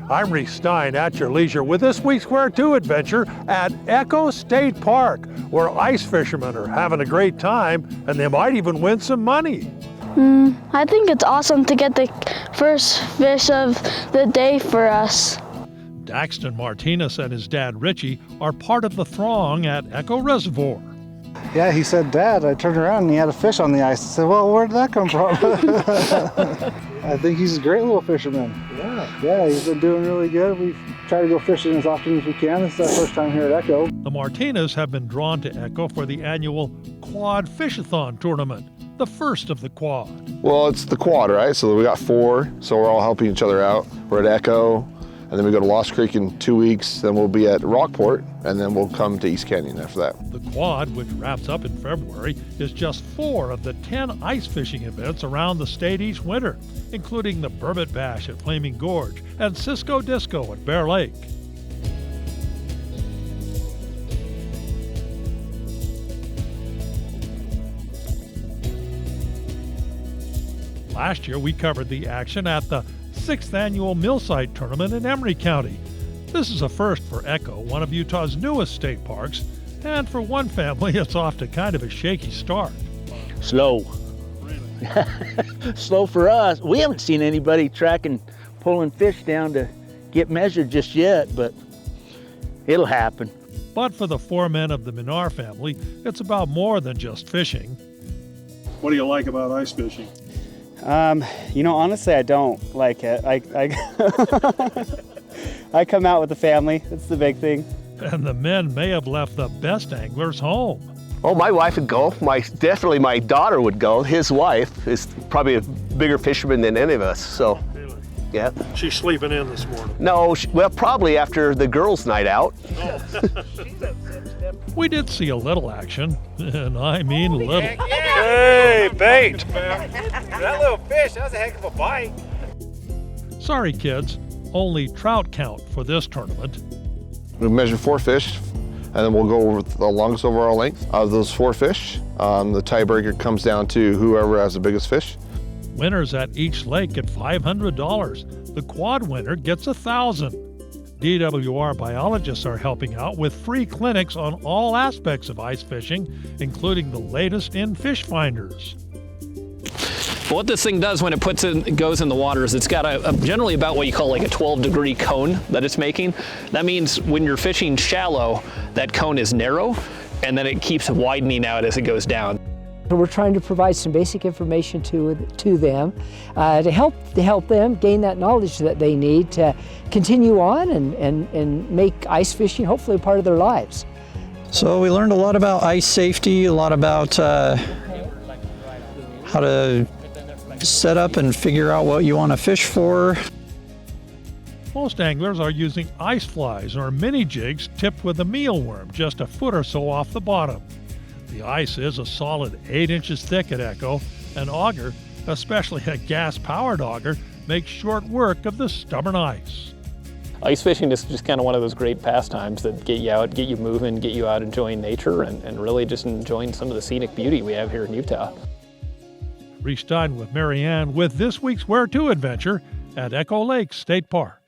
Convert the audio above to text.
I'm Reece Stein at your leisure with this week's Where To adventure at Echo State Park, where ice fishermen are having a great time and they might even win some money. I think it's awesome to get the first fish of the day for us. Daxton Martinez and his dad Richie are part of the throng at Echo Reservoir. Yeah, he said, "Dad," I turned around and he had a fish on the ice. I said, "Well, where did that come from?" I think he's a great little fisherman. Yeah, he's been doing really good. We try to go fishing as often as we can. This is our first time here at Echo. The Martinez have been drawn to Echo for the annual Quadfishathon tournament, the first of the quad. Well, it's the quad, right? So we got 4, so we're all helping each other out. We're at Echo, and then we go to Lost Creek in 2 weeks, then we'll be at Rockport, and then we'll come to East Canyon after that. The quad, which wraps up in February, is just 4 of the 10 ice fishing events around the state each winter, including the Burbot Bash at Flaming Gorge and Cisco Disco at Bear Lake. Last year, we covered the action at the 6th annual Millsite Tournament in Emery County. This is a first for Echo, one of Utah's newest state parks, and for one family, it's off to kind of a shaky start. Slow. Slow for us. We haven't seen anybody tracking, pulling fish down to get measured just yet, but it'll happen. But for the 4 men of the Minar family, it's about more than just fishing. What do you like about ice fishing? Honestly, I don't like it. I come out with the family. That's the big thing. And the men may have left the best anglers home. Oh, my wife would go. Definitely my daughter would go. His wife is probably a bigger fisherman than any of us, so. Really? Yeah. She's sleeping in this morning. No, well, probably after the girls' night out. We did see a little action, and I mean little. Hey, bait! That little fish, that was a heck of a bite. Sorry, kids, only trout count for this tournament. We measure 4 fish, and then we'll go over the longest overall length. Out of those 4 fish, the tiebreaker comes down to whoever has the biggest fish. Winners at each lake get $500. The quad winner gets $1,000. DWR biologists are helping out with free clinics on all aspects of ice fishing, including the latest in fish finders. What this thing does when it goes in the water is it's got generally about what you call like a 12-degree cone that it's making. That means when you're fishing shallow, that cone is narrow, and then it keeps widening out as it goes down. We're trying to provide some basic information to them to help them gain that knowledge that they need to continue on and make ice fishing hopefully a part of their lives. So we learned a lot about ice safety, a lot about how to set up and figure out what you want to fish for. Most anglers are using ice flies or mini jigs tipped with a mealworm just a foot or so off the bottom. The ice is a solid 8 inches thick at Echo. An auger, especially a gas-powered auger, makes short work of the stubborn ice. Ice fishing is just kind of one of those great pastimes that get you out, get you moving, get you out enjoying nature, and really just enjoying some of the scenic beauty we have here in Utah. Reece Stein with Marianne with this week's Where To adventure at Echo Lake State Park.